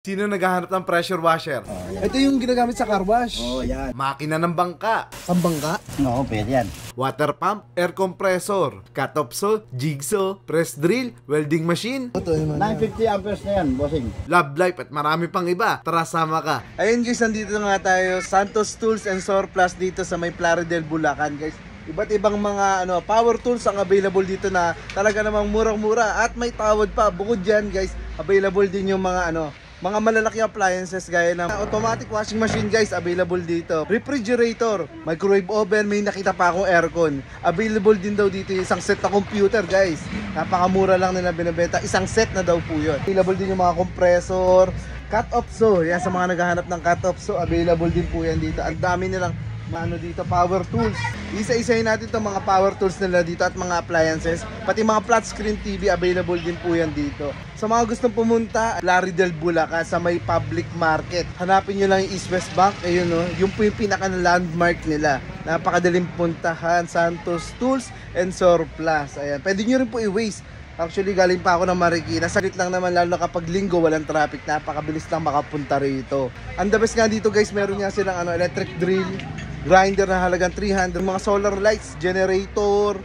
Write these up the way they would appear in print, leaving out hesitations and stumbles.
Sino naghahanap ng pressure washer? Ito yung ginagamit sa car wash. Yan. Makina ng bangka, Pambangka. Oo, pwede yan. water pump, air compressor, cut-off saw, jigsaw, press drill, welding machine, Ito yung 950 amperes na yan, bossing. love life at marami pang iba. Tara, sama ka. Ayun guys, nandito na nga tayo. Santos Tools and Surplus dito sa may Plaridel, Bulacan guys. Iba't ibang mga power tools ang available dito na talaga namang murang-mura at may tawad pa. Bukod dyan guys, available din yung mga mga malalaking appliances gaya ng automatic washing machine guys, available dito. Refrigerator, microwave oven, may nakita pa akong aircon. Available din daw dito yung isang set na computer guys. Napakamura lang nila binibenta. Isang set na daw po yun. Available din yung mga compressor, cut-off saw. Yan sa mga naghahanap ng cut-off saw, available din po yan dito. Ang dami nilang dito, power tools. Isa-isahin natin itong mga power tools nila dito at mga appliances. Pati mga flat screen TV, available din po yan dito. Sa mga gustong pumunta, Plaridel, Bulacan, sa may public market. Hanapin nyo lang yung East West Bank. Ayun yung po yung pinaka-landmark nila. Napakadaling puntahan, Santos Tools and Surplus. Ayan. Pwede nyo rin po i-waste. Actually, galing pa ako ng Marikina. Salit lang naman, lalo na kapag linggo, walang traffic. Napakabilis lang makapunta rito. Ang the best nga dito guys, meron nga silang electric drill, grinder na halagang 300, mga solar lights, generator,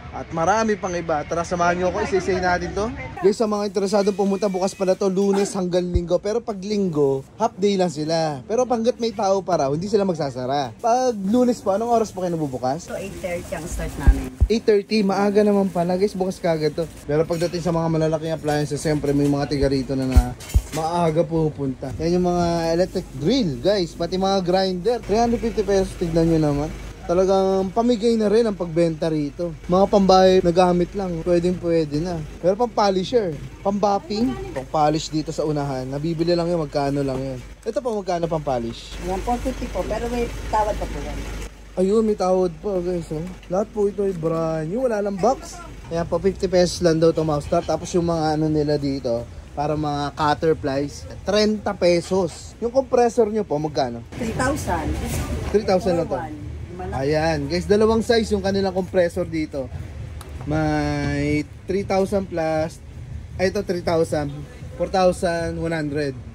at marami pang iba. Tara, samahan nyo ako, isa-isayin natin to. Guys, sa mga interesadong pumunta, bukas pala to Lunes hanggang Linggo. Pero pag Linggo, half day lang sila. Pero panggat may tao pa raw, hindi sila magsasara. Pag Lunes po, anong oras po kayo nabubukas? So 8:30 ang start namin. 8:30, maaga naman pala guys, bukas kagad to. Pero pagdating sa mga malalaking appliances, siyempre may mga tiga rito na maaga pupunta. Yan yung mga electric drill guys, pati mga grinder. 350 pesos, tignan nyo naman. Talagang pamigay na rin ang pagbenta rito. Mga pambahay na gamit lang, pwede na. Pero pang polisher, pang bopping, pang polish dito sa unahan. Nabibili lang yun, magkano lang yun. Ito pa, magkano pang polish? Yan, 450 po, pero may tawad pa po yan. Ayun, may tawad pa guys. Lahat po ito ay brand new, wala lang box. Ayan po, 50 pesos lang daw itong mouse start. Tapos yung mga nila dito, para mga cutter plies, 30 pesos. Yung compressor nyo po, magkano? 3,000. 3,000 lang to. Ayan, guys, dalawang size yung kanilang compressor dito. May 3,000 plus. Ay, ito 3,000. 4,100.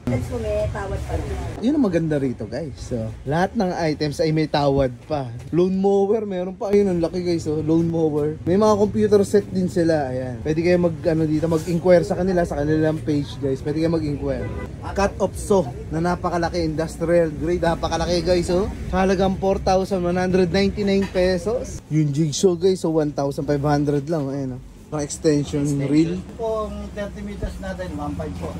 So may tawad pa rin. Yun ang maganda rito guys. So, lahat ng items ay may tawad pa. Lawn mower, meron pa. Ayun, ang laki guys. So, lawn mower. May mga computer set din sila. Ayan. Pwede kayo dito, mag-inquire sa kanilang page guys. Pwede kayo mag-inquire. Cut-off saw na napakalaki, industrial grade. Napakalaki guys. So, halagang 4,199 pesos. Yung jigsaw guys, so 1,500 lang. Ayan, pang extension reel. Kung 30 meters natin, 1.5 po.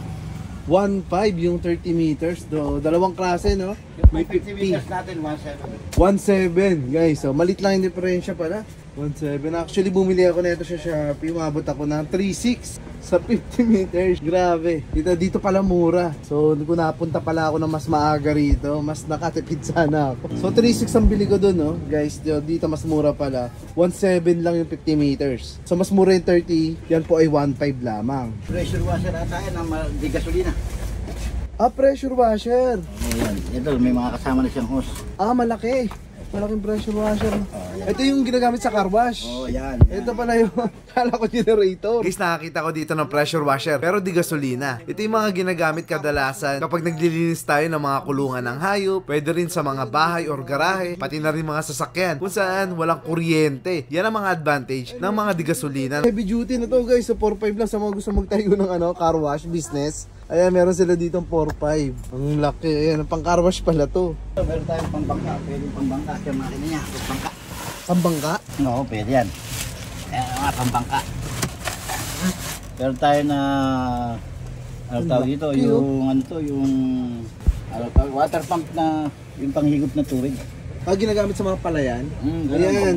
1.5 yung 30 meters. Dalawang klase, no? May 50 meters natin, 1.7. 1.7 guys. So, malit lang yung diferensya pala. 1.7. Actually, bumili ako nito sa Shopee. Umabot ako ng 3.6 sa 50 meters. Grabe. Dito pala mura. So, kung napunta pala ako na mas maaga rito, mas nakatipid sana ako. So, 3.6 ang bili ko dun, no? Guys, dito mas mura pala. 1.7 lang yung 50 meters. So, mas mura yung 30. Yan po ay 1.5 lamang. Pressure washer ata yan, di gasolina. Ah, pressure washer. Oh, yan. Ito, may mga kasama na siyang hose. Ah, malaki. Malaking pressure washer. Ito yung ginagamit sa car wash. Oh, yan. Ito pala yung kala ko generator. Guys, nakakita ko dito ng pressure washer pero di gasolina. Ito yung mga ginagamit kadalasan kapag naglilinis tayo ng mga kulungan ng hayop, pwede rin sa mga bahay or garahe, pati na rin mga sasakyan kung saan walang kuryente. Yan ang mga advantage ng mga di gasolina. Heavy duty na to guys. So 4.5 lang sa mga gusto magtayo ng car wash business. Ayan, meron sila dito 4.5. Ang laki. Ayan, pang car wash pala to. Meron tayong pambangka. Pwede pambangka siya makina niya. Pambangka. Pambangka? Oo, pwede yan. Ayan, mga pambangka. Meron tayo na tawag dito, yung water pump na yung panghigop na tubig. Ginagamit sa mga palayan. Ayan.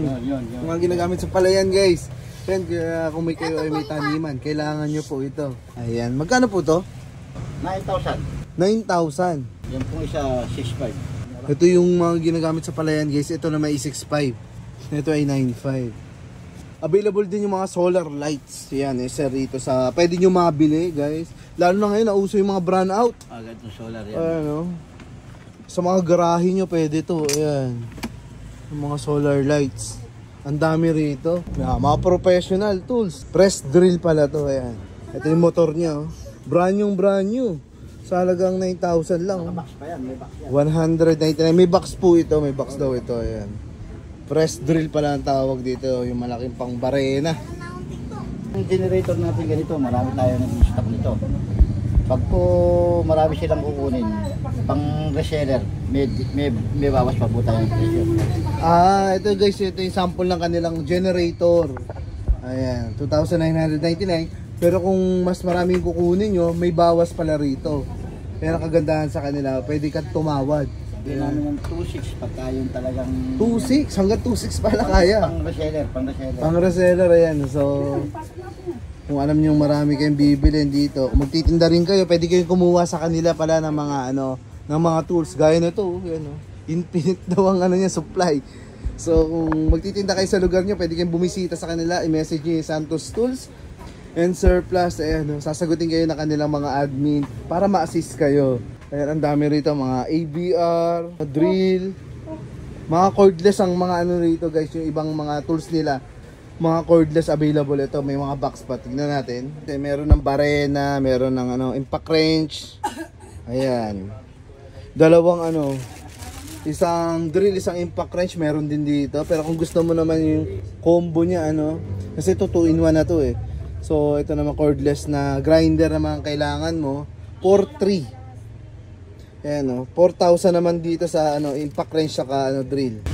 Mga ginagamit sa palayan guys. Then, kung kayo ay may taniman, kailangan nyo po ito. Ayan, magkano po to? 9,000. 9,000. Yan po isa 6.5. Ito yung mga ginagamit sa palayan guys. Ito na may 6.5. Ito ay 9.5. Available din yung mga solar lights. Yan, sir, rito sa pwede nyo mabili guys. Lalo na ngayon, nauso yung mga brand out. Ganito solar yan. Ano? Sa mga garahe nyo pwede to. Ayan. Yung mga solar lights. Ang dami rito. Mga professional tools. Press drill pala to. Ayan. Ito yung motor niya. Brand new. Sa halagang 9,000 lang. Box pa yan, may box yan. 199. May box po ito. May box daw ito. Ayan. Press drill pala ang tawag dito. Yung malaking pang barena. Yung generator natin ganito, marami tayo nag-stock nito. Pag po marami silang kukunin, pang reseller, may bawas pa po tayo ng presyo. Ito guys, ito yung sample ng kanilang generator. Ayan, 2,999. Pero kung mas maraming kukunin nyo, may bawas pala rito. Pero kagandahan sa kanila, pwede ka tumawad. Hindi namin ng 2.6 pagka yung talagang... 2.6, hanggang 2.6 pala kaya. Pang reseller, pang reseller. Pang reseller, ayan. So, kung alam nyo marami kayong bibilin dito, kung magtitinda rin kayo, pwede kayong kumuha sa kanila pala ng mga ng mga tools. Gaya na to, yan, infinite daw ang niya, supply. So, kung magtitinda kayo sa lugar nyo, pwede kayong bumisita sa kanila, i-message nyo yung Santos Tools and Surplus. Ayan, sasagutin kayo na kanilang mga admin para ma-assist kayo. Ayan, ang dami rito, mga ABR, drill, mga cordless ang mga rito guys, yung ibang mga tools nila. Mga cordless available ito, may mga box pa. Tignan natin. Meron ng barena, meron ng impact wrench. Ayan. Dalawang isang drill, isang impact wrench meron din dito. Pero kung gusto mo naman yung combo niya kasi ito 2-in-1 na to eh. So ito naman cordless na grinder naman kailangan mo, 4,300. Ayan 4,000 naman dito sa impact wrench saka drill.